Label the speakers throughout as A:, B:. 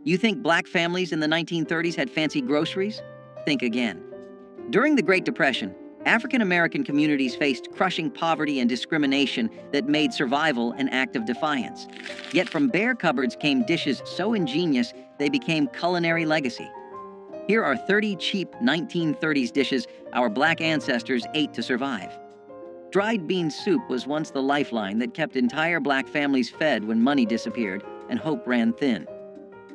A: You think black families in the 1930s had fancy groceries? Think again. During the Great Depression, African American communities faced crushing poverty and discrimination that made survival an act of defiance. Yet from bare cupboards came dishes so ingenious they became culinary legacy. Here are 30 cheap 1930s dishes our black ancestors ate to survive. Dried bean soup was once the lifeline that kept entire black families fed when money disappeared and hope ran thin.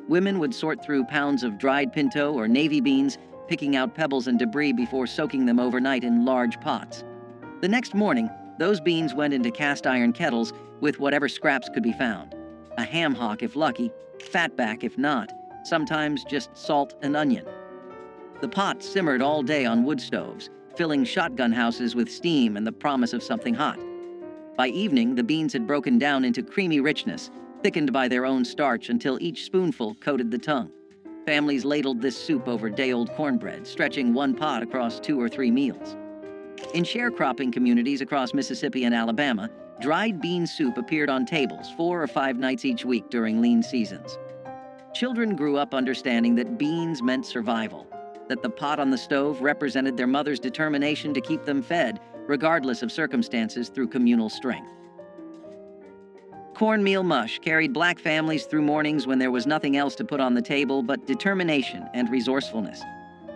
A: Women would sort through pounds of dried pinto or navy beans, picking out pebbles and debris before soaking them overnight in large pots. The next morning, those beans went into cast iron kettles with whatever scraps could be found. A ham hock if lucky, fatback if not, sometimes just salt and onion. The pot simmered all day on wood stoves, filling shotgun houses with steam and the promise of something hot. By evening, the beans had broken down into creamy richness, thickened by their own starch until each spoonful coated the tongue. Families ladled this soup over day-old cornbread, stretching one pot across 2 or 3 meals. In sharecropping communities across Mississippi and Alabama, dried bean soup appeared on tables 4 or 5 nights each week during lean seasons. Children grew up understanding that beans meant survival, that the pot on the stove represented their mother's determination to keep them fed, regardless of circumstances, through communal strength. Cornmeal mush carried black families through mornings when there was nothing else to put on the table but determination and resourcefulness.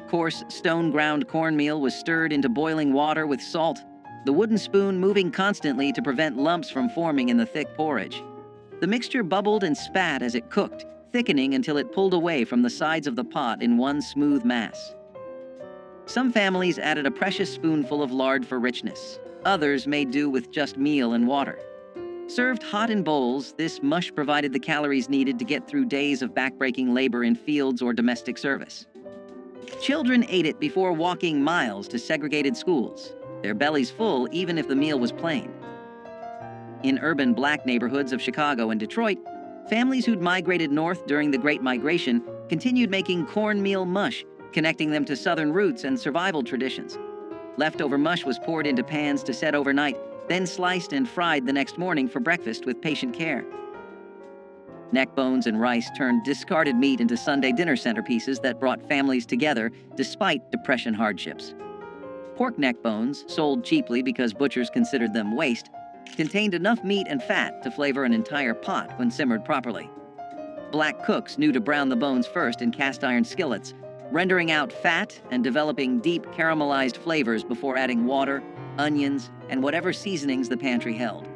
A: Coarse, stone-ground cornmeal was stirred into boiling water with salt, the wooden spoon moving constantly to prevent lumps from forming in the thick porridge. The mixture bubbled and spat as it cooked, thickening until it pulled away from the sides of the pot in one smooth mass. Some families added a precious spoonful of lard for richness. Others made do with just meal and water. Served hot in bowls, this mush provided the calories needed to get through days of backbreaking labor in fields or domestic service. Children ate it before walking miles to segregated schools, their bellies full even if the meal was plain. In urban black neighborhoods of Chicago and Detroit, families who'd migrated north during the Great Migration continued making cornmeal mush, connecting them to Southern roots and survival traditions. Leftover mush was poured into pans to set overnight, then sliced and fried the next morning for breakfast with patient care. Neck bones and rice turned discarded meat into Sunday dinner centerpieces that brought families together despite Depression hardships. Pork neck bones, sold cheaply because butchers considered them waste, contained enough meat and fat to flavor an entire pot when simmered properly. Black cooks knew to brown the bones first in cast iron skillets, rendering out fat and developing deep caramelized flavors before adding water, onions, and whatever seasonings the pantry held.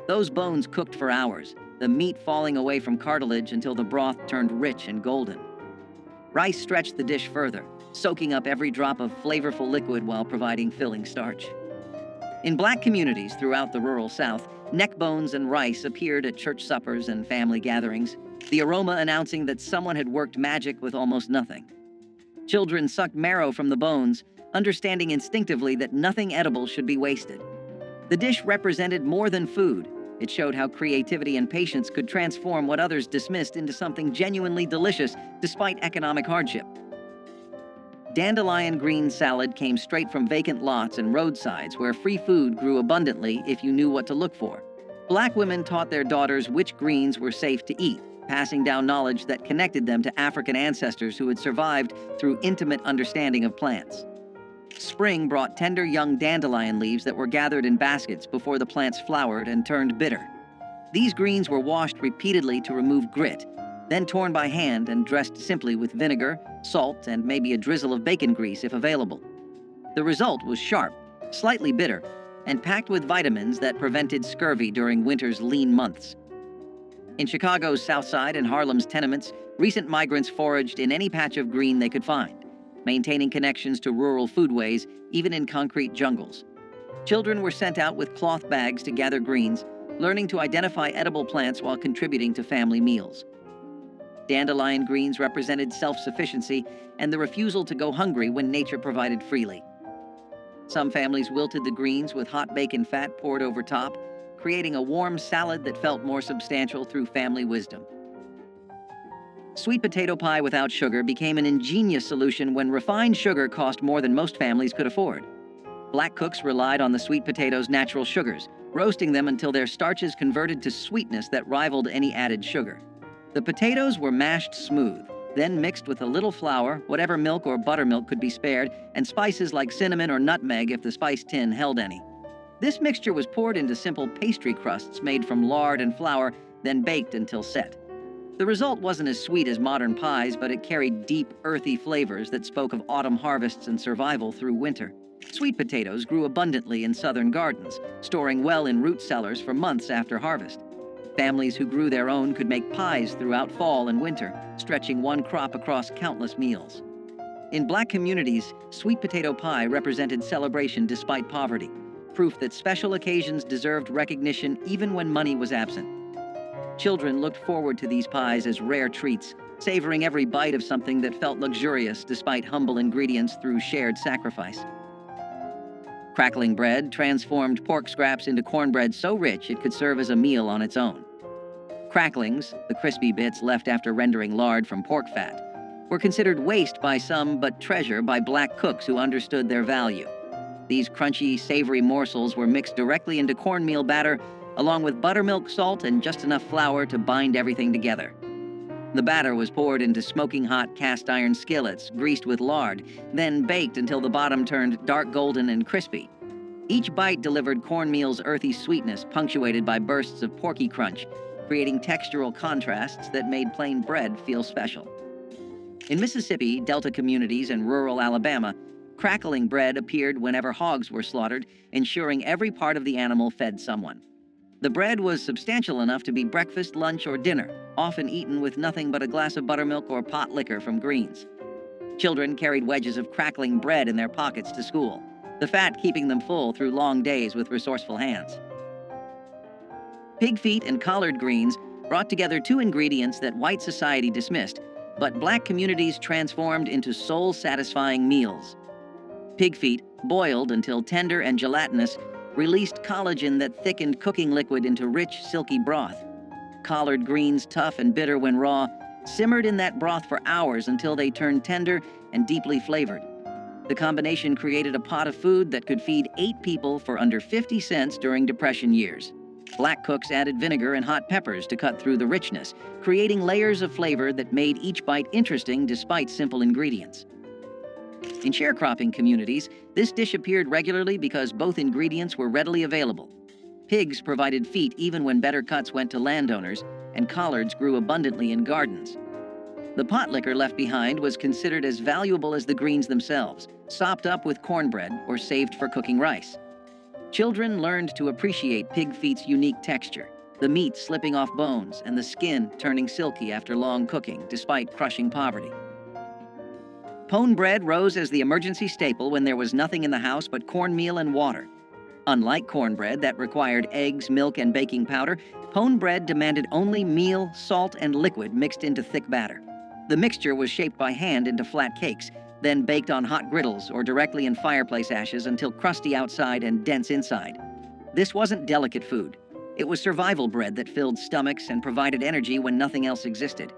A: Those bones cooked for hours, the meat falling away from cartilage until the broth turned rich and golden. Rice stretched the dish further, soaking up every drop of flavorful liquid while providing filling starch. In black communities throughout the rural South, neck bones and rice appeared at church suppers and family gatherings, the aroma announcing that someone had worked magic with almost nothing. Children sucked marrow from the bones, understanding instinctively that nothing edible should be wasted. The dish represented more than food. It showed how creativity and patience could transform what others dismissed into something genuinely delicious despite economic hardship. Dandelion green salad came straight from vacant lots and roadsides where free food grew abundantly if you knew what to look for. Black women taught their daughters which greens were safe to eat, passing down knowledge that connected them to African ancestors who had survived through intimate understanding of plants. Spring brought tender young dandelion leaves that were gathered in baskets before the plants flowered and turned bitter. These greens were washed repeatedly to remove grit, then torn by hand and dressed simply with vinegar, salt, and maybe a drizzle of bacon grease if available. The result was sharp, slightly bitter, and packed with vitamins that prevented scurvy during winter's lean months. In Chicago's South Side and Harlem's tenements, recent migrants foraged in any patch of green they could find, maintaining connections to rural foodways even in concrete jungles. Children were sent out with cloth bags to gather greens, learning to identify edible plants while contributing to family meals. Dandelion greens represented self-sufficiency and the refusal to go hungry when nature provided freely. Some families wilted the greens with hot bacon fat poured over top, creating a warm salad that felt more substantial through family wisdom. Sweet potato pie without sugar became an ingenious solution when refined sugar cost more than most families could afford. Black cooks relied on the sweet potato's natural sugars, roasting them until their starches converted to sweetness that rivaled any added sugar. The potatoes were mashed smooth, then mixed with a little flour, whatever milk or buttermilk could be spared, and spices like cinnamon or nutmeg if the spice tin held any. This mixture was poured into simple pastry crusts made from lard and flour, then baked until set. The result wasn't as sweet as modern pies, but it carried deep, earthy flavors that spoke of autumn harvests and survival through winter. Sweet potatoes grew abundantly in southern gardens, storing well in root cellars for months after harvest. Families who grew their own could make pies throughout fall and winter, stretching one crop across countless meals. In Black communities, sweet potato pie represented celebration despite poverty, proof that special occasions deserved recognition even when money was absent. Children looked forward to these pies as rare treats, savoring every bite of something that felt luxurious despite humble ingredients through shared sacrifice. Crackling bread transformed pork scraps into cornbread so rich it could serve as a meal on its own. Cracklings, the crispy bits left after rendering lard from pork fat, were considered waste by some but treasure by Black cooks who understood their value. These crunchy, savory morsels were mixed directly into cornmeal batter, along with buttermilk, salt, and just enough flour to bind everything together. The batter was poured into smoking hot cast iron skillets, greased with lard, then baked until the bottom turned dark golden and crispy. Each bite delivered cornmeal's earthy sweetness, punctuated by bursts of porky crunch, creating textural contrasts that made plain bread feel special. In Mississippi, Delta communities, and rural Alabama, crackling bread appeared whenever hogs were slaughtered, ensuring every part of the animal fed someone. The bread was substantial enough to be breakfast, lunch, or dinner, often eaten with nothing but a glass of buttermilk or pot liquor from Greens. Children carried wedges of crackling bread in their pockets to school, the fat keeping them full through long days with resourceful hands. Pig feet and collard greens brought together two ingredients that white society dismissed, but Black communities transformed into soul-satisfying meals. Pig feet, boiled until tender and gelatinous, released collagen that thickened cooking liquid into rich, silky broth. Collard greens, tough and bitter when raw, simmered in that broth for hours until they turned tender and deeply flavored. The combination created a pot of food that could feed 8 people for under 50 cents during Depression years. Black cooks added vinegar and hot peppers to cut through the richness, creating layers of flavor that made each bite interesting despite simple ingredients. In sharecropping communities, this dish appeared regularly because both ingredients were readily available. Pigs provided feet even when better cuts went to landowners, and collards grew abundantly in gardens. The pot liquor left behind was considered as valuable as the greens themselves, sopped up with cornbread or saved for cooking rice. Children learned to appreciate pig feet's unique texture, the meat slipping off bones and the skin turning silky after long cooking despite crushing poverty. Pone bread rose as the emergency staple when there was nothing in the house but cornmeal and water. Unlike cornbread that required eggs, milk, and baking powder, pone bread demanded only meal, salt, and liquid mixed into thick batter. The mixture was shaped by hand into flat cakes, then baked on hot griddles or directly in fireplace ashes until crusty outside and dense inside. This wasn't delicate food. It was survival bread that filled stomachs and provided energy when nothing else existed.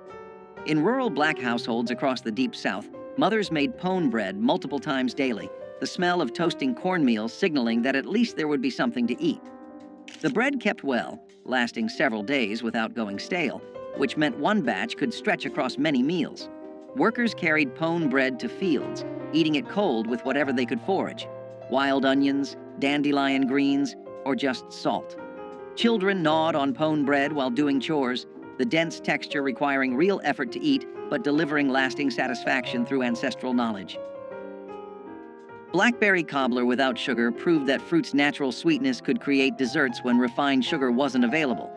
A: In rural Black households across the Deep South, mothers made pone bread multiple times daily, the smell of toasting cornmeal signaling that at least there would be something to eat. The bread kept well, lasting several days without going stale, which meant one batch could stretch across many meals. Workers carried pone bread to fields, eating it cold with whatever they could forage: wild onions, dandelion greens, or just salt. Children gnawed on pone bread while doing chores, the dense texture requiring real effort to eat, but delivering lasting satisfaction through ancestral knowledge. Blackberry cobbler without sugar proved that fruit's natural sweetness could create desserts when refined sugar wasn't available.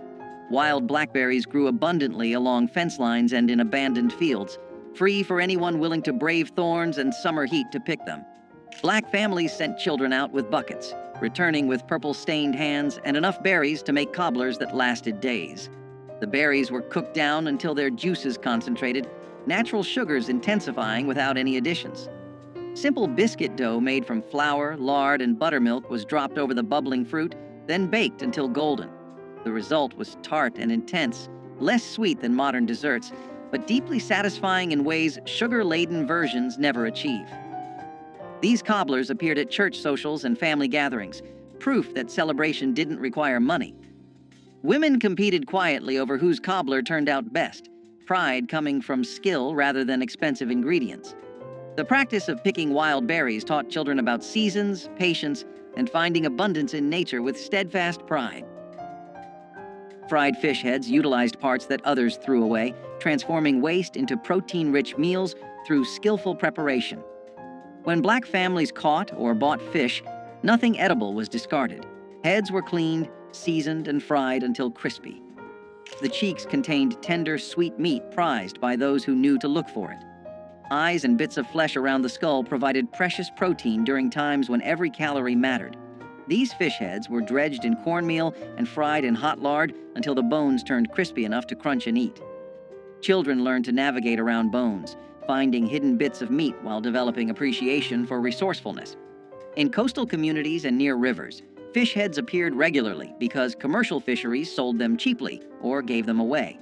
A: Wild blackberries grew abundantly along fence lines and in abandoned fields, free for anyone willing to brave thorns and summer heat to pick them. Black families sent children out with buckets, returning with purple-stained hands and enough berries to make cobblers that lasted days. The berries were cooked down until their juices concentrated, natural sugars intensifying without any additions. Simple biscuit dough made from flour, lard, and buttermilk was dropped over the bubbling fruit, then baked until golden. The result was tart and intense, less sweet than modern desserts, but deeply satisfying in ways sugar-laden versions never achieve. These cobblers appeared at church socials and family gatherings, proof that celebration didn't require money. Women competed quietly over whose cobbler turned out best, pride coming from skill rather than expensive ingredients. The practice of picking wild berries taught children about seasons, patience, and finding abundance in nature with steadfast pride. Fried fish heads utilized parts that others threw away, transforming waste into protein-rich meals through skillful preparation. When Black families caught or bought fish, nothing edible was discarded. Heads were cleaned, seasoned, and fried until crispy. The cheeks contained tender, sweet meat prized by those who knew to look for it. Eyes and bits of flesh around the skull provided precious protein during times when every calorie mattered. These fish heads were dredged in cornmeal and fried in hot lard until the bones turned crispy enough to crunch and eat. Children learned to navigate around bones, finding hidden bits of meat while developing appreciation for resourcefulness. In coastal communities and near rivers, fish heads appeared regularly because commercial fisheries sold them cheaply or gave them away.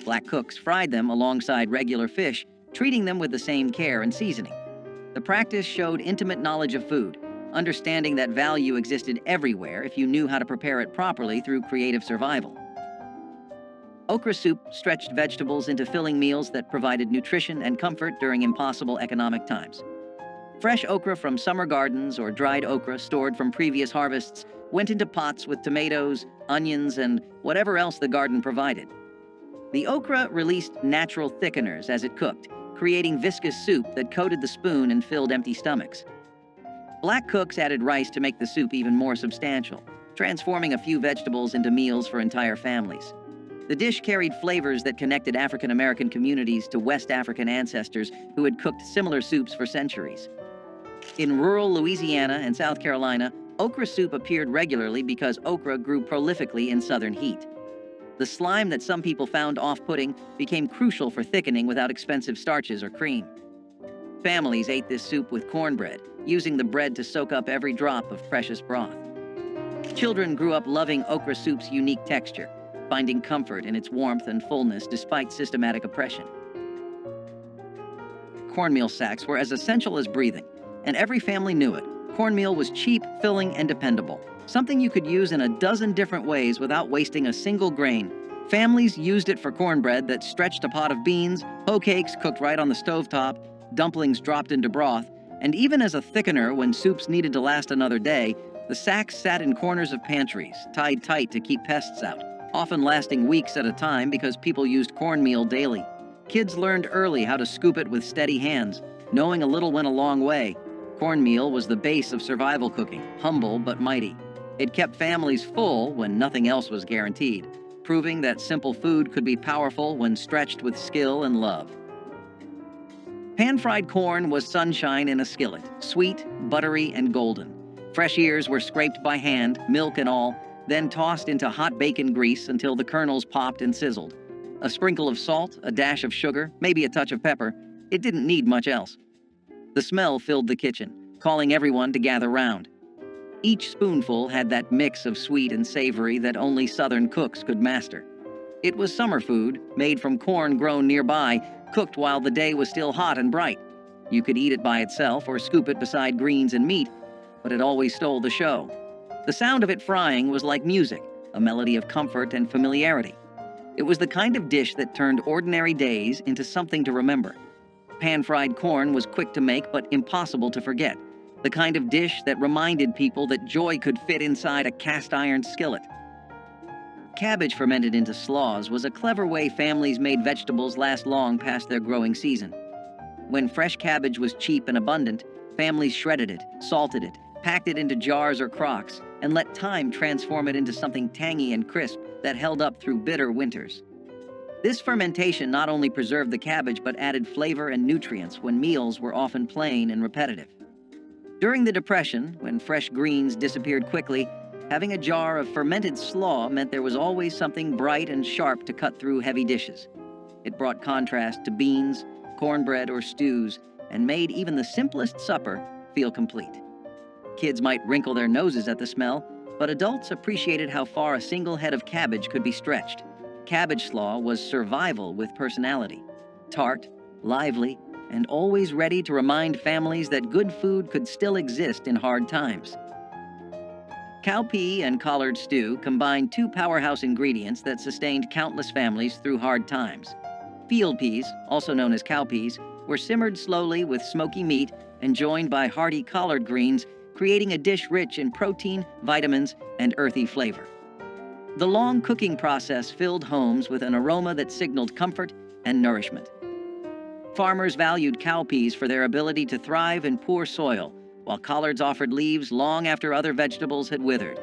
A: Black cooks fried them alongside regular fish, treating them with the same care and seasoning. The practice showed intimate knowledge of food, understanding that value existed everywhere if you knew how to prepare it properly through creative survival. Okra soup stretched vegetables into filling meals that provided nutrition and comfort during impossible economic times. Fresh okra from summer gardens or dried okra stored from previous harvests went into pots with tomatoes, onions, and whatever else the garden provided. The okra released natural thickeners as it cooked, creating viscous soup that coated the spoon and filled empty stomachs. Black cooks added rice to make the soup even more substantial, transforming a few vegetables into meals for entire families. The dish carried flavors that connected African American communities to West African ancestors who had cooked similar soups for centuries. In rural Louisiana and South Carolina, okra soup appeared regularly because okra grew prolifically in southern heat. The slime that some people found off-putting became crucial for thickening without expensive starches or cream. Families ate this soup with cornbread, using the bread to soak up every drop of precious broth. Children grew up loving okra soup's unique texture, finding comfort in its warmth and fullness despite systematic oppression. Cornmeal sacks were as essential as breathing, and every family knew it. Cornmeal was cheap, filling, and dependable, something you could use in a dozen different ways without wasting a single grain. Families used it for cornbread that stretched a pot of beans, hoe cakes cooked right on the stovetop, dumplings dropped into broth, and even as a thickener when soups needed to last another day, the sacks sat in corners of pantries, tied tight to keep pests out, often lasting weeks at a time because people used cornmeal daily. Kids learned early how to scoop it with steady hands, knowing a little went a long way. Cornmeal was the base of survival cooking, humble but mighty. It kept families full when nothing else was guaranteed, proving that simple food could be powerful when stretched with skill and love. Pan-fried corn was sunshine in a skillet, sweet, buttery, and golden. Fresh ears were scraped by hand, milk and all, then tossed into hot bacon grease until the kernels popped and sizzled. A sprinkle of salt, a dash of sugar, maybe a touch of pepper. It didn't need much else. The smell filled the kitchen, calling everyone to gather round. Each spoonful had that mix of sweet and savory that only Southern cooks could master. It was summer food, made from corn grown nearby, cooked while the day was still hot and bright. You could eat it by itself or scoop it beside greens and meat, but it always stole the show. The sound of it frying was like music, a melody of comfort and familiarity. It was the kind of dish that turned ordinary days into something to remember. Pan-fried corn was quick to make but impossible to forget, the kind of dish that reminded people that joy could fit inside a cast-iron skillet. Cabbage fermented into slaws was a clever way families made vegetables last long past their growing season. When fresh cabbage was cheap and abundant, families shredded it, salted it, packed it into jars or crocks, and let time transform it into something tangy and crisp that held up through bitter winters. This fermentation not only preserved the cabbage but added flavor and nutrients when meals were often plain and repetitive. During the Depression, when fresh greens disappeared quickly, having a jar of fermented slaw meant there was always something bright and sharp to cut through heavy dishes. It brought contrast to beans, cornbread, or stews, and made even the simplest supper feel complete. Kids might wrinkle their noses at the smell, but adults appreciated how far a single head of cabbage could be stretched. Cabbage slaw was survival with personality, tart, lively, and always ready to remind families that good food could still exist in hard times. Cowpea and collard stew combined two powerhouse ingredients that sustained countless families through hard times. Field peas, also known as cowpeas, were simmered slowly with smoky meat and joined by hearty collard greens, creating a dish rich in protein, vitamins, and earthy flavor. The long cooking process filled homes with an aroma that signaled comfort and nourishment. Farmers valued cowpeas for their ability to thrive in poor soil, while collards offered leaves long after other vegetables had withered.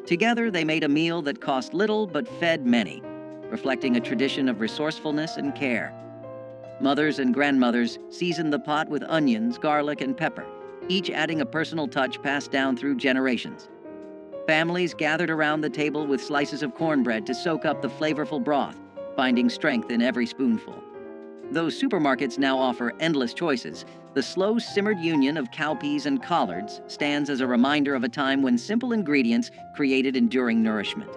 A: Together, they made a meal that cost little but fed many, reflecting a tradition of resourcefulness and care. Mothers and grandmothers seasoned the pot with onions, garlic, and pepper, each adding a personal touch passed down through generations. Families gathered around the table with slices of cornbread to soak up the flavorful broth, finding strength in every spoonful. Though supermarkets now offer endless choices, the slow-simmered union of cowpeas and collards stands as a reminder of a time when simple ingredients created enduring nourishment.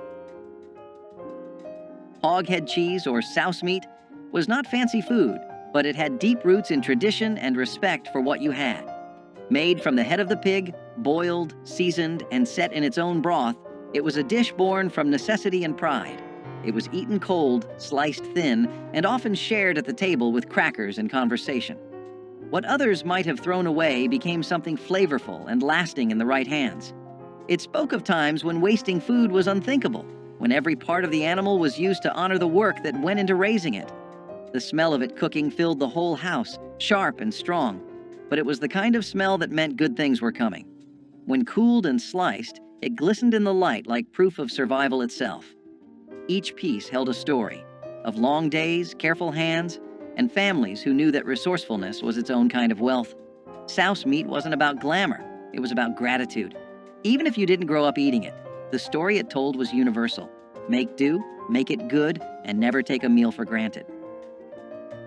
A: Hoghead cheese, or souse meat, was not fancy food, but it had deep roots in tradition and respect for what you had. Made from the head of the pig, boiled, seasoned, and set in its own broth, it was a dish born from necessity and pride. It was eaten cold, sliced thin, and often shared at the table with crackers and conversation. What others might have thrown away became something flavorful and lasting in the right hands. It spoke of times when wasting food was unthinkable, when every part of the animal was used to honor the work that went into raising it. The smell of it cooking filled the whole house, sharp and strong, but it was the kind of smell that meant good things were coming. When cooled and sliced, it glistened in the light like proof of survival itself. Each piece held a story of long days, careful hands, and families who knew that resourcefulness was its own kind of wealth. Souse meat wasn't about glamour, it was about gratitude. Even if you didn't grow up eating it, the story it told was universal. Make do, make it good, and never take a meal for granted.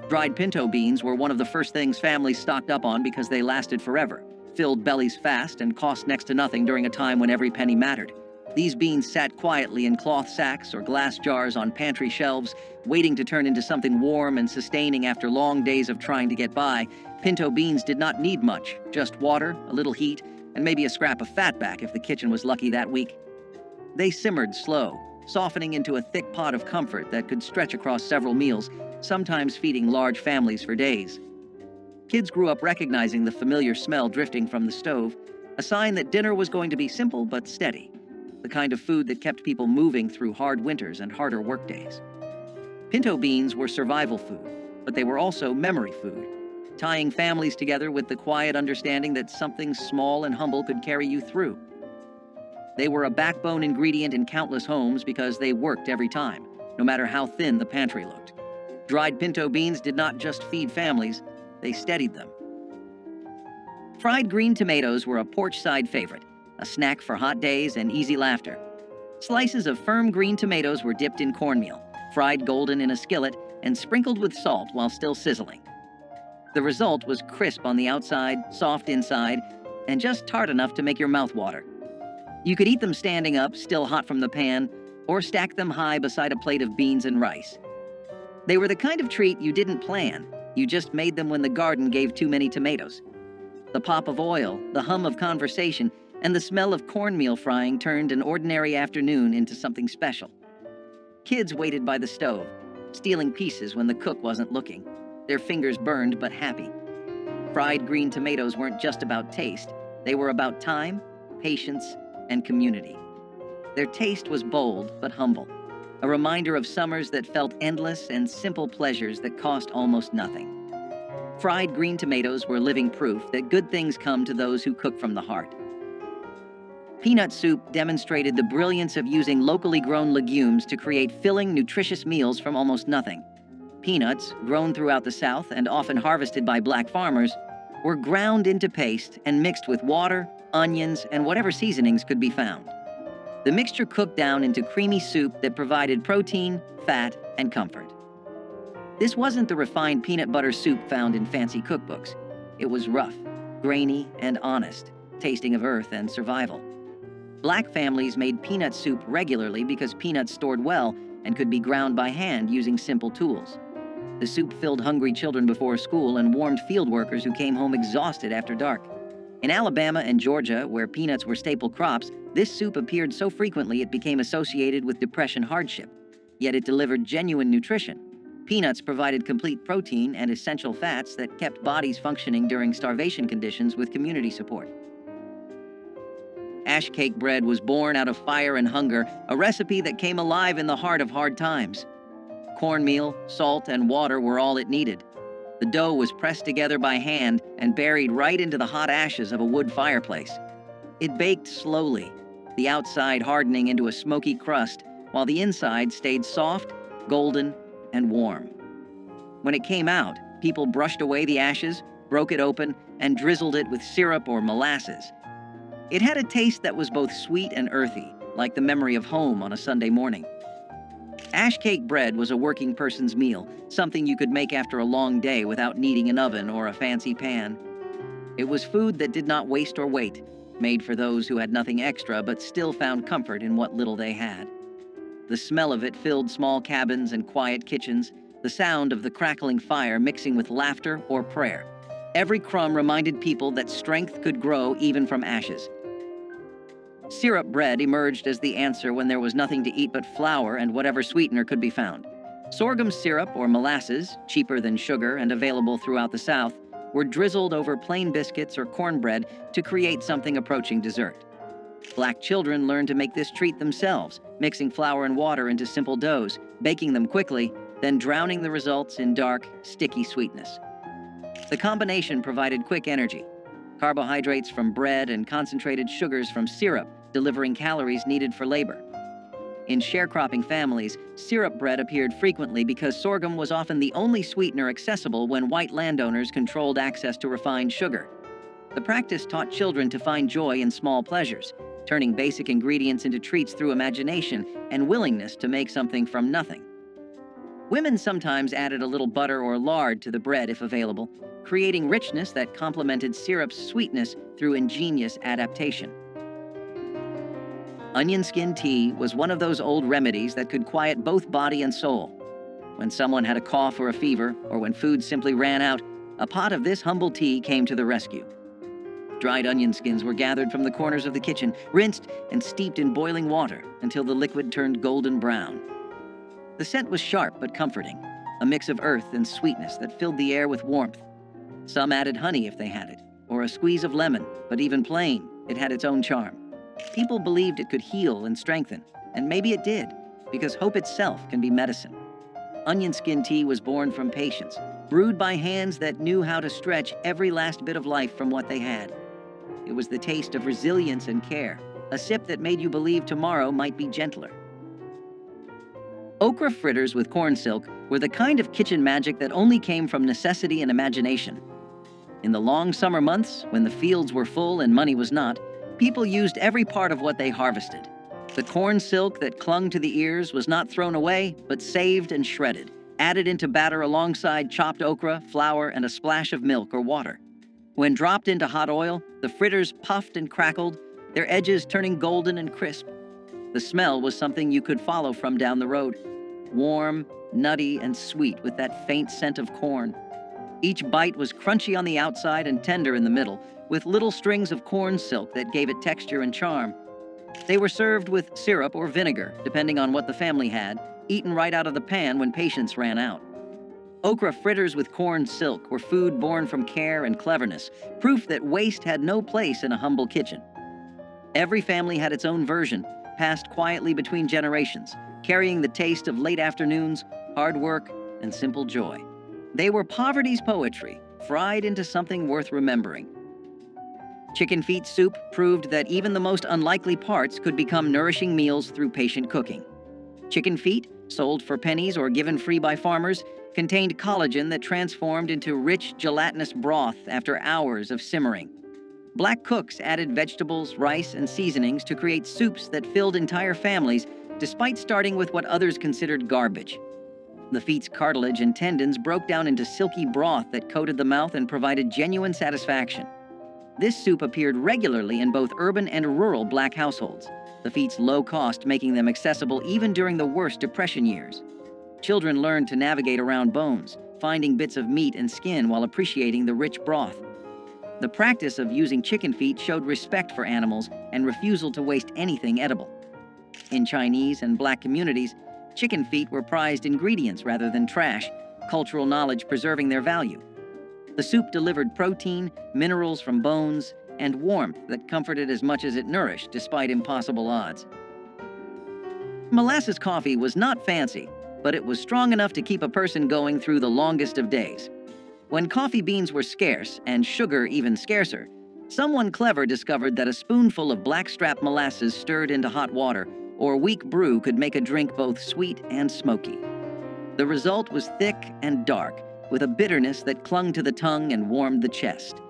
A: Dried pinto beans were one of the first things families stocked up on because they lasted forever, filled bellies fast, and cost next to nothing during a time when every penny mattered. These beans sat quietly in cloth sacks or glass jars on pantry shelves, waiting to turn into something warm and sustaining after long days of trying to get by. Pinto beans did not need much, just water, a little heat, and maybe a scrap of fat back if the kitchen was lucky that week. They simmered slow, softening into a thick pot of comfort that could stretch across several meals, sometimes feeding large families for days. Kids grew up recognizing the familiar smell drifting from the stove, a sign that dinner was going to be simple but steady, the kind of food that kept people moving through hard winters and harder workdays. Pinto beans were survival food, but they were also memory food, tying families together with the quiet understanding that something small and humble could carry you through. They were a backbone ingredient in countless homes because they worked every time, no matter how thin the pantry looked. Dried pinto beans did not just feed families, they steadied them. Fried green tomatoes were a porch-side favorite, a snack for hot days and easy laughter. Slices of firm green tomatoes were dipped in cornmeal, fried golden in a skillet, and sprinkled with salt while still sizzling. The result was crisp on the outside, soft inside, and just tart enough to make your mouth water. You could eat them standing up, still hot from the pan, or stack them high beside a plate of beans and rice. They were the kind of treat you didn't plan, you just made them when the garden gave too many tomatoes. The pop of oil, the hum of conversation, and the smell of cornmeal frying turned an ordinary afternoon into something special. Kids waited by the stove, stealing pieces when the cook wasn't looking, their fingers burned but happy. Fried green tomatoes weren't just about taste, they were about time, patience, and community. Their taste was bold but humble, a reminder of summers that felt endless and simple pleasures that cost almost nothing. Fried green tomatoes were living proof that good things come to those who cook from the heart. Peanut soup demonstrated the brilliance of using locally grown legumes to create filling, nutritious meals from almost nothing. Peanuts, grown throughout the South and often harvested by black farmers, were ground into paste and mixed with water, onions, and whatever seasonings could be found. The mixture cooked down into creamy soup that provided protein, fat, and comfort. This wasn't the refined peanut butter soup found in fancy cookbooks. It was rough, grainy, and honest, tasting of earth and survival. Black families made peanut soup regularly because peanuts stored well and could be ground by hand using simple tools. The soup filled hungry children before school and warmed field workers who came home exhausted after dark. In Alabama and Georgia, where peanuts were staple crops, this soup appeared so frequently it became associated with depression hardship. Yet it delivered genuine nutrition. Peanuts provided complete protein and essential fats that kept bodies functioning during starvation conditions with community support. Ash cake bread was born out of fire and hunger, a recipe that came alive in the heart of hard times. Cornmeal, salt, and water were all it needed. The dough was pressed together by hand and buried right into the hot ashes of a wood fireplace. It baked slowly, the outside hardening into a smoky crust, while the inside stayed soft, golden, and warm. When it came out, people brushed away the ashes, broke it open, and drizzled it with syrup or molasses. It had a taste that was both sweet and earthy, like the memory of home on a Sunday morning. Ash cake bread was a working person's meal, something you could make after a long day without needing an oven or a fancy pan. It was food that did not waste or wait, made for those who had nothing extra but still found comfort in what little they had. The smell of it filled small cabins and quiet kitchens, the sound of the crackling fire mixing with laughter or prayer. Every crumb reminded people that strength could grow even from ashes. Syrup bread emerged as the answer when there was nothing to eat but flour and whatever sweetener could be found. Sorghum syrup or molasses, cheaper than sugar and available throughout the South, were drizzled over plain biscuits or cornbread to create something approaching dessert. Black children learned to make this treat themselves, mixing flour and water into simple doughs, baking them quickly, then drowning the results in dark, sticky sweetness. The combination provided quick energy, carbohydrates from bread and concentrated sugars from syrup, delivering calories needed for labor. In sharecropping families, syrup bread appeared frequently because sorghum was often the only sweetener accessible when white landowners controlled access to refined sugar. The practice taught children to find joy in small pleasures, turning basic ingredients into treats through imagination and willingness to make something from nothing. Women sometimes added a little butter or lard to the bread if available, creating richness that complemented syrup's sweetness through ingenious adaptation. Onion skin tea was one of those old remedies that could quiet both body and soul. When someone had a cough or a fever, or when food simply ran out, a pot of this humble tea came to the rescue. Dried onion skins were gathered from the corners of the kitchen, rinsed and steeped in boiling water until the liquid turned golden brown. The scent was sharp but comforting, a mix of earth and sweetness that filled the air with warmth. Some added honey if they had it, or a squeeze of lemon, but even plain, it had its own charm. People believed it could heal and strengthen, and maybe it did, because hope itself can be medicine. Onion skin tea was born from patience, brewed by hands that knew how to stretch every last bit of life from what they had. It was the taste of resilience and care, a sip that made you believe tomorrow might be gentler. Okra fritters with corn silk were the kind of kitchen magic that only came from necessity and imagination. In the long summer months, when the fields were full and money was not, people used every part of what they harvested. The corn silk that clung to the ears was not thrown away, but saved and shredded, added into batter alongside chopped okra, flour, and a splash of milk or water. When dropped into hot oil, the fritters puffed and crackled, their edges turning golden and crisp. The smell was something you could follow from down the road. Warm, nutty, and sweet with that faint scent of corn. Each bite was crunchy on the outside and tender in the middle, with little strings of corn silk that gave it texture and charm. They were served with syrup or vinegar, depending on what the family had, eaten right out of the pan when patience ran out. Okra fritters with corn silk were food born from care and cleverness, proof that waste had no place in a humble kitchen. Every family had its own version, passed quietly between generations, carrying the taste of late afternoons, hard work, and simple joy. They were poverty's poetry, fried into something worth remembering. Chicken feet soup proved that even the most unlikely parts could become nourishing meals through patient cooking. Chicken feet, sold for pennies or given free by farmers, contained collagen that transformed into rich, gelatinous broth after hours of simmering. Black cooks added vegetables, rice, and seasonings to create soups that filled entire families, despite starting with what others considered garbage. The feet's cartilage and tendons broke down into silky broth that coated the mouth and provided genuine satisfaction. This soup appeared regularly in both urban and rural Black households, the feet's low cost making them accessible even during the worst Depression years. Children learned to navigate around bones, finding bits of meat and skin while appreciating the rich broth. The practice of using chicken feet showed respect for animals and refusal to waste anything edible. In Chinese and Black communities, Chicken feet were prized ingredients rather than trash, cultural knowledge preserving their value. The soup delivered protein, minerals from bones, and warmth that comforted as much as it nourished despite impossible odds. Molasses coffee was not fancy, but it was strong enough to keep a person going through the longest of days. When coffee beans were scarce, and sugar even scarcer, someone clever discovered that a spoonful of blackstrap molasses stirred into hot water or weak brew could make a drink both sweet and smoky. The result was thick and dark, with a bitterness that clung to the tongue and warmed the chest.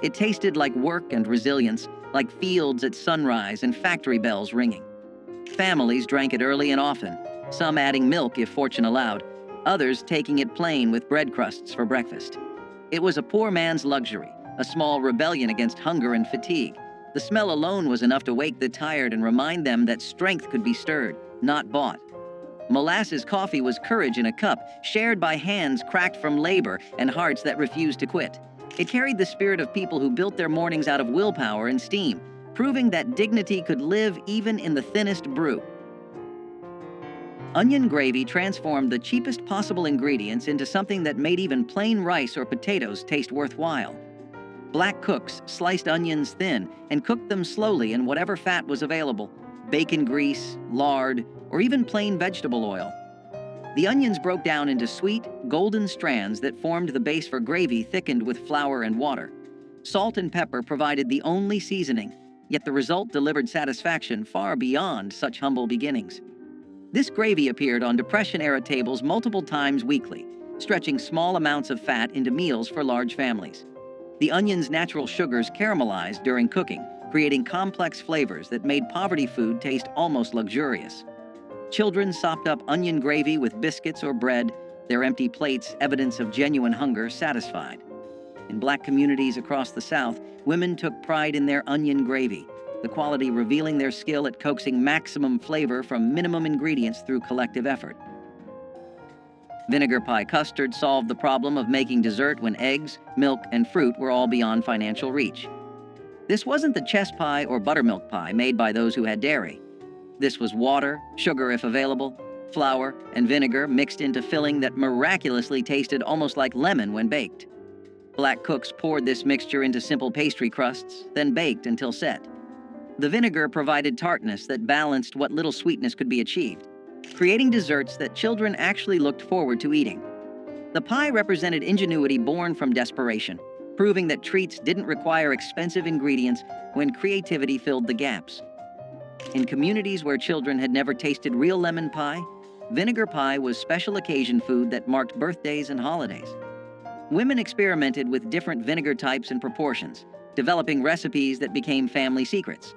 A: It tasted like work and resilience, like fields at sunrise and factory bells ringing. Families drank it early and often, some adding milk if fortune allowed, others taking it plain with bread crusts for breakfast. It was a poor man's luxury, a small rebellion against hunger and fatigue. The smell alone was enough to wake the tired and remind them that strength could be stirred, not bought. Molasses coffee was courage in a cup, shared by hands cracked from labor and hearts that refused to quit. It carried the spirit of people who built their mornings out of willpower and steam, proving that dignity could live even in the thinnest brew. Onion gravy transformed the cheapest possible ingredients into something that made even plain rice or potatoes taste worthwhile. Black cooks sliced onions thin and cooked them slowly in whatever fat was available: bacon grease, lard, or even plain vegetable oil. The onions broke down into sweet, golden strands that formed the base for gravy thickened with flour and water. Salt and pepper provided the only seasoning, yet the result delivered satisfaction far beyond such humble beginnings. This gravy appeared on Depression-era tables multiple times weekly, stretching small amounts of fat into meals for large families. The onion's natural sugars caramelized during cooking, creating complex flavors that made poverty food taste almost luxurious. Children sopped up onion gravy with biscuits or bread, their empty plates evidence of genuine hunger satisfied. In Black communities across the South, women took pride in their onion gravy, the quality revealing their skill at coaxing maximum flavor from minimum ingredients through collective effort. Vinegar pie custard solved the problem of making dessert when eggs, milk, and fruit were all beyond financial reach. This wasn't the chess pie or buttermilk pie made by those who had dairy. This was water, sugar if available, flour, and vinegar mixed into filling that miraculously tasted almost like lemon when baked. Black cooks poured this mixture into simple pastry crusts, then baked until set. The vinegar provided tartness that balanced what little sweetness could be achieved, creating desserts that children actually looked forward to eating. The pie represented ingenuity born from desperation, proving that treats didn't require expensive ingredients when creativity filled the gaps. In communities where children had never tasted real lemon pie, vinegar pie was special occasion food that marked birthdays and holidays. Women experimented with different vinegar types and proportions, developing recipes that became family secrets.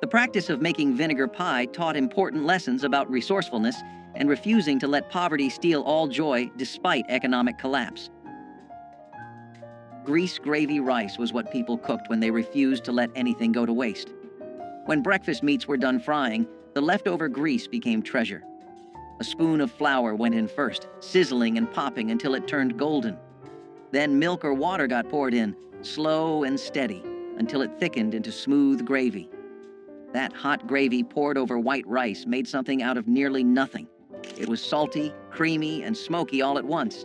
A: The practice of making vinegar pie taught important lessons about resourcefulness and refusing to let poverty steal all joy despite economic collapse. Grease gravy rice was what people cooked when they refused to let anything go to waste. When breakfast meats were done frying, the leftover grease became treasure. A spoon of flour went in first, sizzling and popping until it turned golden. Then milk or water got poured in, slow and steady, until it thickened into smooth gravy. That hot gravy poured over white rice made something out of nearly nothing. It was salty, creamy, and smoky all at once.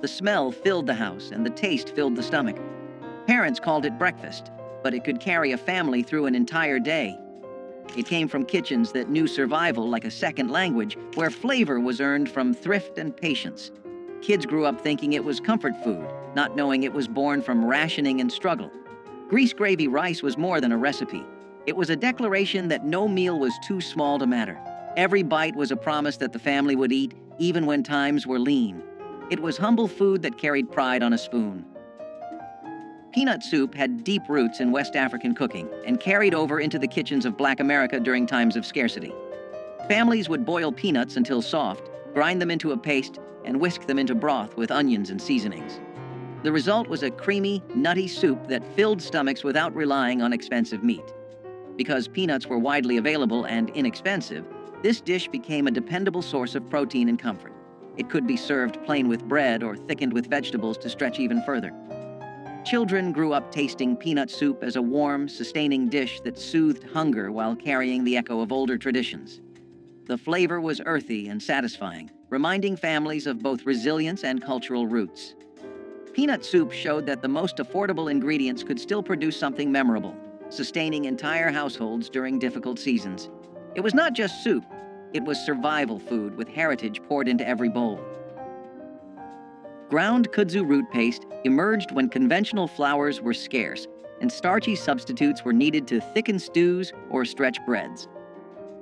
A: The smell filled the house, and the taste filled the stomach. Parents called it breakfast, but it could carry a family through an entire day. It came from kitchens that knew survival like a second language, where flavor was earned from thrift and patience. Kids grew up thinking it was comfort food, not knowing it was born from rationing and struggle. Grease gravy rice was more than a recipe. It was a declaration that no meal was too small to matter. Every bite was a promise that the family would eat, even when times were lean. It was humble food that carried pride on a spoon. Peanut soup had deep roots in West African cooking and carried over into the kitchens of Black America during times of scarcity. Families would boil peanuts until soft, grind them into a paste, and whisk them into broth with onions and seasonings. The result was a creamy, nutty soup that filled stomachs without relying on expensive meat. Because peanuts were widely available and inexpensive, this dish became a dependable source of protein and comfort. It could be served plain with bread or thickened with vegetables to stretch even further. Children grew up tasting peanut soup as a warm, sustaining dish that soothed hunger while carrying the echo of older traditions. The flavor was earthy and satisfying, reminding families of both resilience and cultural roots. Peanut soup showed that the most affordable ingredients could still produce something memorable, sustaining entire households during difficult seasons. It was not just soup, it was survival food with heritage poured into every bowl. Ground kudzu root paste emerged when conventional flours were scarce and starchy substitutes were needed to thicken stews or stretch breads.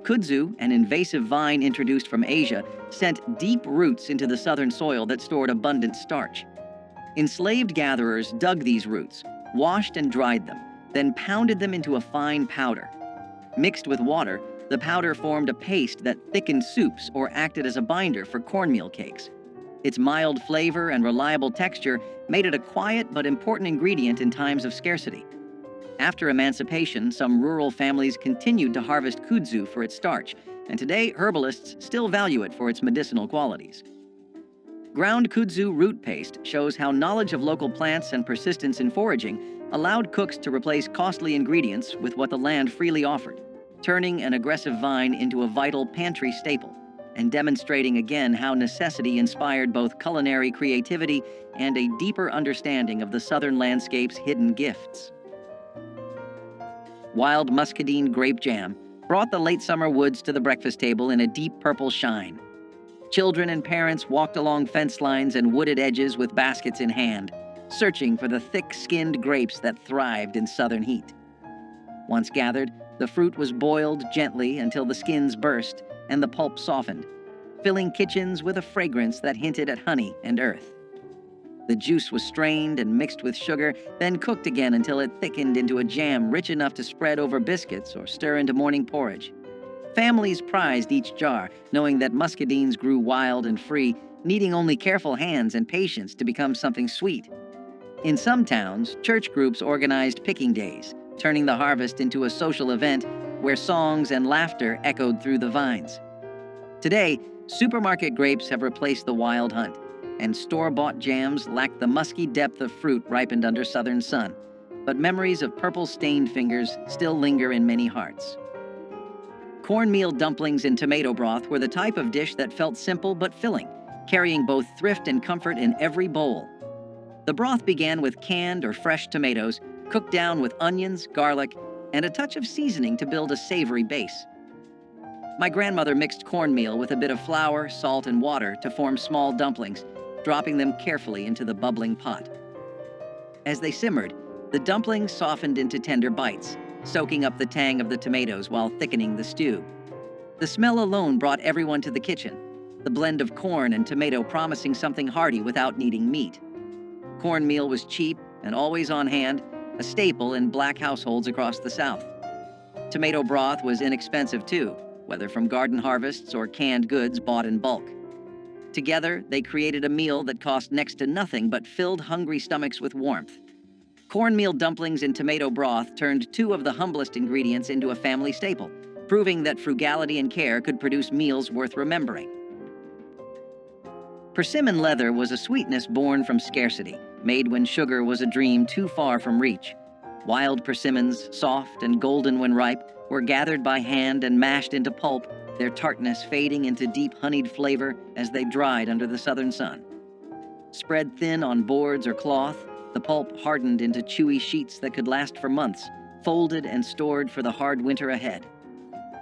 A: Kudzu, an invasive vine introduced from Asia, sent deep roots into the southern soil that stored abundant starch. Enslaved gatherers dug these roots, washed and dried them, then pounded them into a fine powder. Mixed with water, the powder formed a paste that thickened soups or acted as a binder for cornmeal cakes. Its mild flavor and reliable texture made it a quiet but important ingredient in times of scarcity. After emancipation, some rural families continued to harvest kudzu for its starch, and today herbalists still value it for its medicinal qualities. Ground kudzu root paste shows how knowledge of local plants and persistence in foraging allowed cooks to replace costly ingredients with what the land freely offered, turning an aggressive vine into a vital pantry staple, and demonstrating again how necessity inspired both culinary creativity and a deeper understanding of the southern landscape's hidden gifts. Wild muscadine grape jam brought the late summer woods to the breakfast table in a deep purple shine. Children and parents walked along fence lines and wooded edges with baskets in hand, searching for the thick-skinned grapes that thrived in southern heat. Once gathered, the fruit was boiled gently until the skins burst and the pulp softened, filling kitchens with a fragrance that hinted at honey and earth. The juice was strained and mixed with sugar, then cooked again until it thickened into a jam rich enough to spread over biscuits or stir into morning porridge. Families prized each jar, knowing that muscadines grew wild and free, needing only careful hands and patience to become something sweet. In some towns, church groups organized picking days, turning the harvest into a social event where songs and laughter echoed through the vines. Today, supermarket grapes have replaced the wild hunt, and store-bought jams lack the musky depth of fruit ripened under southern sun. But memories of purple-stained fingers still linger in many hearts. Cornmeal dumplings in tomato broth were the type of dish that felt simple but filling, carrying both thrift and comfort in every bowl. The broth began with canned or fresh tomatoes, cooked down with onions, garlic, and a touch of seasoning to build a savory base. My grandmother mixed cornmeal with a bit of flour, salt, and water to form small dumplings, dropping them carefully into the bubbling pot. As they simmered, the dumplings softened into tender bites, soaking up the tang of the tomatoes while thickening the stew. The smell alone brought everyone to the kitchen, the blend of corn and tomato promising something hearty without needing meat. Cornmeal was cheap and always on hand, a staple in Black households across the South. Tomato broth was inexpensive too, whether from garden harvests or canned goods bought in bulk. Together, they created a meal that cost next to nothing but filled hungry stomachs with warmth. Cornmeal dumplings in tomato broth turned two of the humblest ingredients into a family staple, proving that frugality and care could produce meals worth remembering. Persimmon leather was a sweetness born from scarcity, made when sugar was a dream too far from reach. Wild persimmons, soft and golden when ripe, were gathered by hand and mashed into pulp, their tartness fading into deep honeyed flavor as they dried under the southern sun. Spread thin on boards or cloth, the pulp hardened into chewy sheets that could last for months, folded and stored for the hard winter ahead.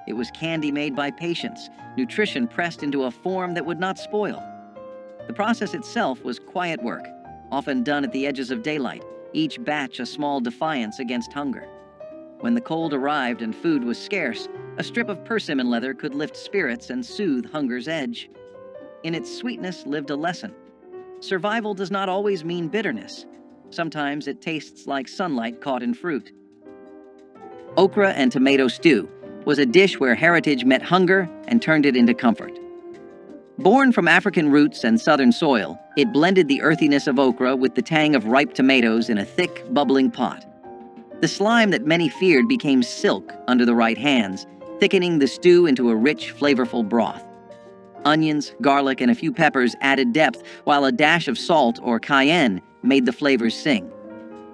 A: It was candy made by patience, nutrition pressed into a form that would not spoil. The process itself was quiet work, often done at the edges of daylight, each batch a small defiance against hunger. When the cold arrived and food was scarce, a strip of persimmon leather could lift spirits and soothe hunger's edge. In its sweetness lived a lesson. Survival does not always mean bitterness. Sometimes it tastes like sunlight caught in fruit. Okra and tomato stew was a dish where heritage met hunger and turned it into comfort. Born from African roots and southern soil, it blended the earthiness of okra with the tang of ripe tomatoes in a thick, bubbling pot. The slime that many feared became silk under the right hands, thickening the stew into a rich, flavorful broth. Onions, garlic, and a few peppers added depth, while a dash of salt or cayenne made the flavors sing.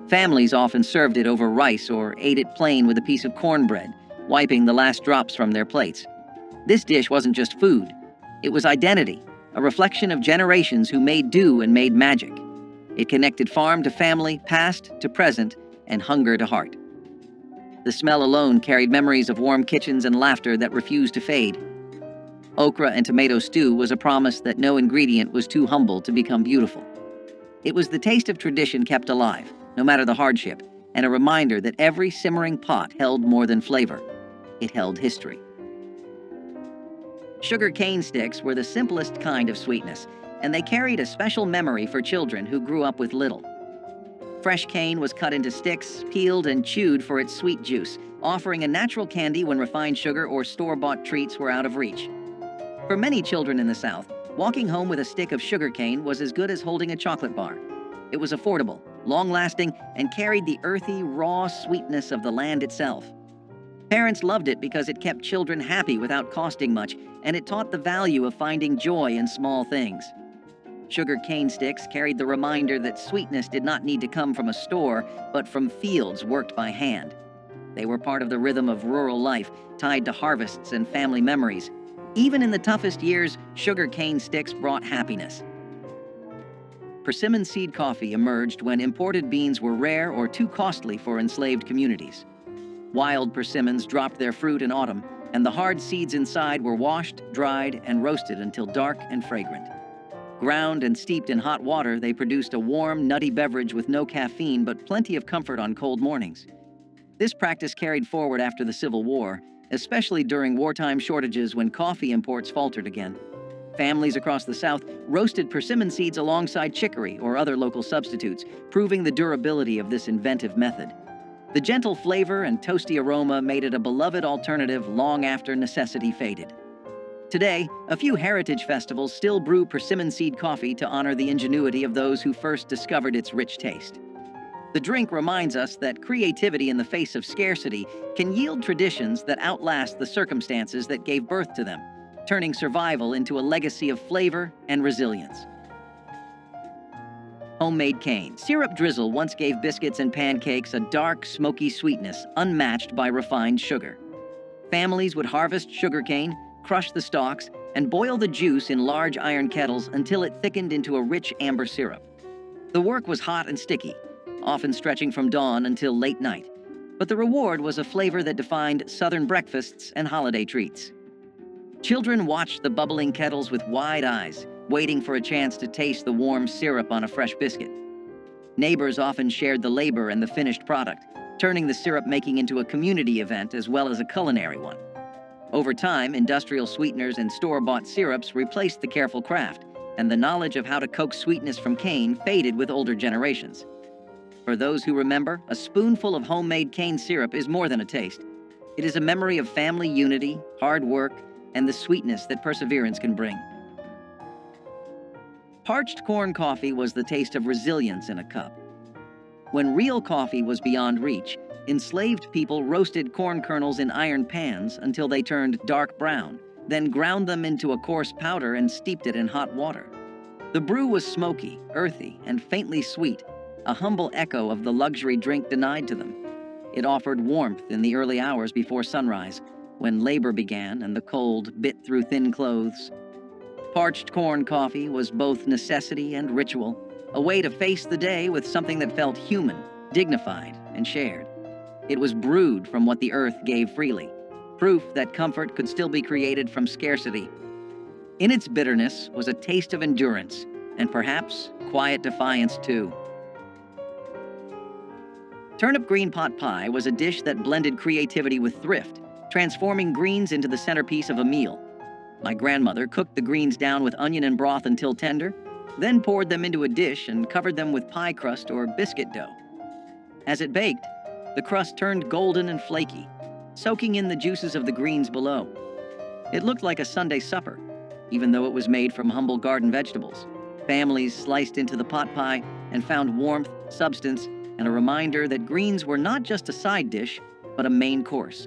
A: Families often served it over rice or ate it plain with a piece of cornbread, wiping the last drops from their plates. This dish wasn't just food. It was identity, a reflection of generations who made do and made magic. It connected farm to family, past to present, and hunger to heart. The smell alone carried memories of warm kitchens and laughter that refused to fade. Okra and tomato stew was a promise that no ingredient was too humble to become beautiful. It was the taste of tradition kept alive, no matter the hardship, and a reminder that every simmering pot held more than flavor. It held history. Sugar cane sticks were the simplest kind of sweetness, and they carried a special memory for children who grew up with little. Fresh cane was cut into sticks, peeled and chewed for its sweet juice, offering a natural candy when refined sugar or store-bought treats were out of reach. For many children in the South, walking home with a stick of sugar cane was as good as holding a chocolate bar. It was affordable, long-lasting, and carried the earthy, raw sweetness of the land itself. Parents loved it because it kept children happy without costing much, and it taught the value of finding joy in small things. Sugar cane sticks carried the reminder that sweetness did not need to come from a store, but from fields worked by hand. They were part of the rhythm of rural life, tied to harvests and family memories. Even in the toughest years, sugar cane sticks brought happiness. Persimmon seed coffee emerged when imported beans were rare or too costly for enslaved communities. Wild persimmons dropped their fruit in autumn, and the hard seeds inside were washed, dried, and roasted until dark and fragrant. Ground and steeped in hot water, they produced a warm, nutty beverage with no caffeine but plenty of comfort on cold mornings. This practice carried forward after the Civil War, especially during wartime shortages when coffee imports faltered again. Families across the South roasted persimmon seeds alongside chicory or other local substitutes, proving the durability of this inventive method. The gentle flavor and toasty aroma made it a beloved alternative long after necessity faded. Today, a few heritage festivals still brew persimmon seed coffee to honor the ingenuity of those who first discovered its rich taste. The drink reminds us that creativity in the face of scarcity can yield traditions that outlast the circumstances that gave birth to them, turning survival into a legacy of flavor and resilience. Homemade cane. Syrup drizzle once gave biscuits and pancakes a dark, smoky sweetness unmatched by refined sugar. Families would harvest sugarcane, crush the stalks, and boil the juice in large iron kettles until it thickened into a rich amber syrup. The work was hot and sticky, often stretching from dawn until late night, but the reward was a flavor that defined Southern breakfasts and holiday treats. Children watched the bubbling kettles with wide eyes, waiting for a chance to taste the warm syrup on a fresh biscuit. Neighbors often shared the labor and the finished product, turning the syrup-making into a community event as well as a culinary one. Over time, industrial sweeteners and store-bought syrups replaced the careful craft, and the knowledge of how to coax sweetness from cane faded with older generations. For those who remember, a spoonful of homemade cane syrup is more than a taste. It is a memory of family unity, hard work, and the sweetness that perseverance can bring. Parched corn coffee was the taste of resilience in a cup. When real coffee was beyond reach, enslaved people roasted corn kernels in iron pans until they turned dark brown, then ground them into a coarse powder and steeped it in hot water. The brew was smoky, earthy, and faintly sweet, a humble echo of the luxury drink denied to them. It offered warmth in the early hours before sunrise, when labor began and the cold bit through thin clothes. Parched corn coffee was both necessity and ritual, a way to face the day with something that felt human, dignified, and shared. It was brewed from what the earth gave freely, proof that comfort could still be created from scarcity. In its bitterness was a taste of endurance, and perhaps quiet defiance too. Turnip green pot pie was a dish that blended creativity with thrift, transforming greens into the centerpiece of a meal. My grandmother cooked the greens down with onion and broth until tender, then poured them into a dish and covered them with pie crust or biscuit dough. As it baked, the crust turned golden and flaky, soaking in the juices of the greens below. It looked like a Sunday supper, even though it was made from humble garden vegetables. Families sliced into the pot pie and found warmth, substance, and a reminder that greens were not just a side dish, but a main course.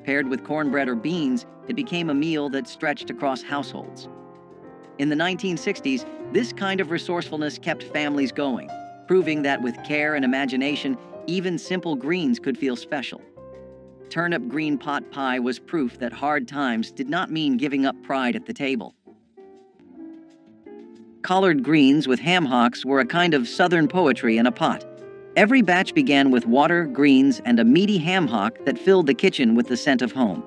A: Paired with cornbread or beans, it became a meal that stretched across households. In the 1960s, this kind of resourcefulness kept families going, proving that with care and imagination, even simple greens could feel special. Turnip green pot pie was proof that hard times did not mean giving up pride at the table. Collard greens with ham hocks were a kind of southern poetry in a pot. Every batch began with water, greens, and a meaty ham hock that filled the kitchen with the scent of home.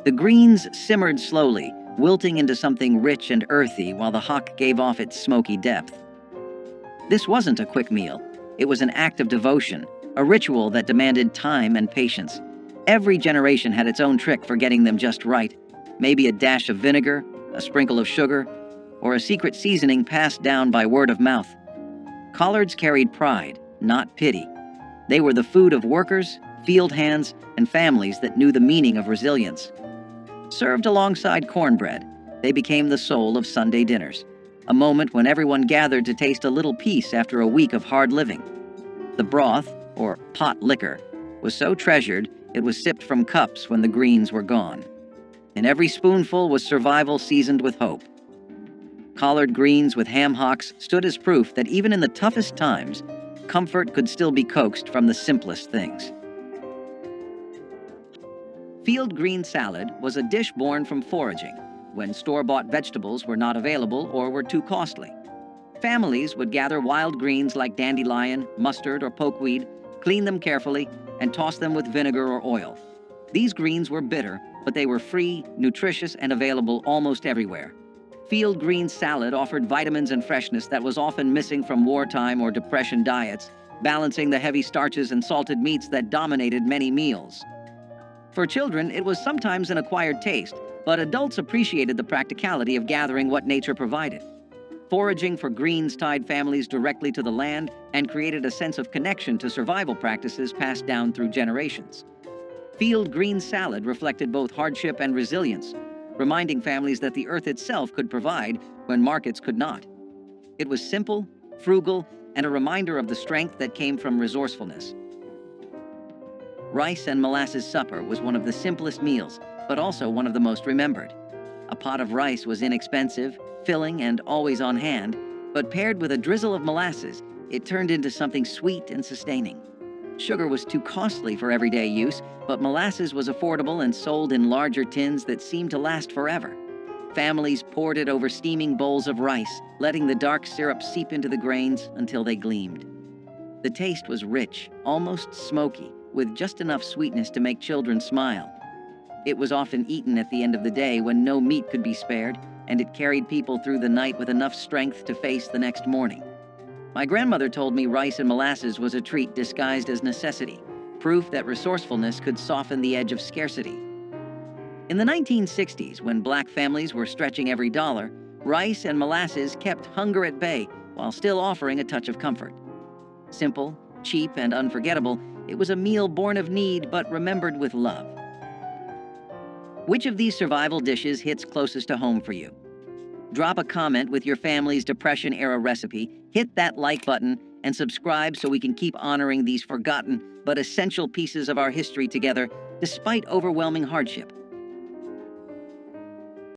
A: The greens simmered slowly, wilting into something rich and earthy while the hock gave off its smoky depth. This wasn't a quick meal. It was an act of devotion, a ritual that demanded time and patience. Every generation had its own trick for getting them just right. Maybe a dash of vinegar, a sprinkle of sugar, or a secret seasoning passed down by word of mouth. Collards carried pride, not pity. They were the food of workers, field hands, and families that knew the meaning of resilience. Served alongside cornbread, they became the soul of Sunday dinners, a moment when everyone gathered to taste a little peace after a week of hard living. The broth, or pot liquor, was so treasured it was sipped from cups when the greens were gone. And every spoonful was survival seasoned with hope. Collard greens with ham hocks stood as proof that even in the toughest times, comfort could still be coaxed from the simplest things. Field green salad was a dish born from foraging, when store-bought vegetables were not available or were too costly. Families would gather wild greens like dandelion, mustard, or pokeweed, clean them carefully, and toss them with vinegar or oil. These greens were bitter, but they were free, nutritious, and available almost everywhere. Field green salad offered vitamins and freshness that was often missing from wartime or depression diets, balancing the heavy starches and salted meats that dominated many meals. For children, it was sometimes an acquired taste, but adults appreciated the practicality of gathering what nature provided. Foraging for greens tied families directly to the land and created a sense of connection to survival practices passed down through generations. Field green salad reflected both hardship and resilience, reminding families that the earth itself could provide when markets could not. It was simple, frugal, and a reminder of the strength that came from resourcefulness. Rice and molasses supper was one of the simplest meals, but also one of the most remembered. A pot of rice was inexpensive, filling, and always on hand, but paired with a drizzle of molasses, it turned into something sweet and sustaining. Sugar was too costly for everyday use, but molasses was affordable and sold in larger tins that seemed to last forever. Families poured it over steaming bowls of rice, letting the dark syrup seep into the grains until they gleamed. The taste was rich, almost smoky, with just enough sweetness to make children smile. It was often eaten at the end of the day when no meat could be spared, and it carried people through the night with enough strength to face the next morning. My grandmother told me rice and molasses was a treat disguised as necessity, proof that resourcefulness could soften the edge of scarcity. In the 1960s, when black families were stretching every dollar, rice and molasses kept hunger at bay while still offering a touch of comfort. Simple, cheap, and unforgettable, it was a meal born of need but remembered with love. Which of these survival dishes hits closest to home for you? Drop a comment with your family's Depression-era recipe, hit that like button, and subscribe so we can keep honoring these forgotten but essential pieces of our history together despite overwhelming hardship.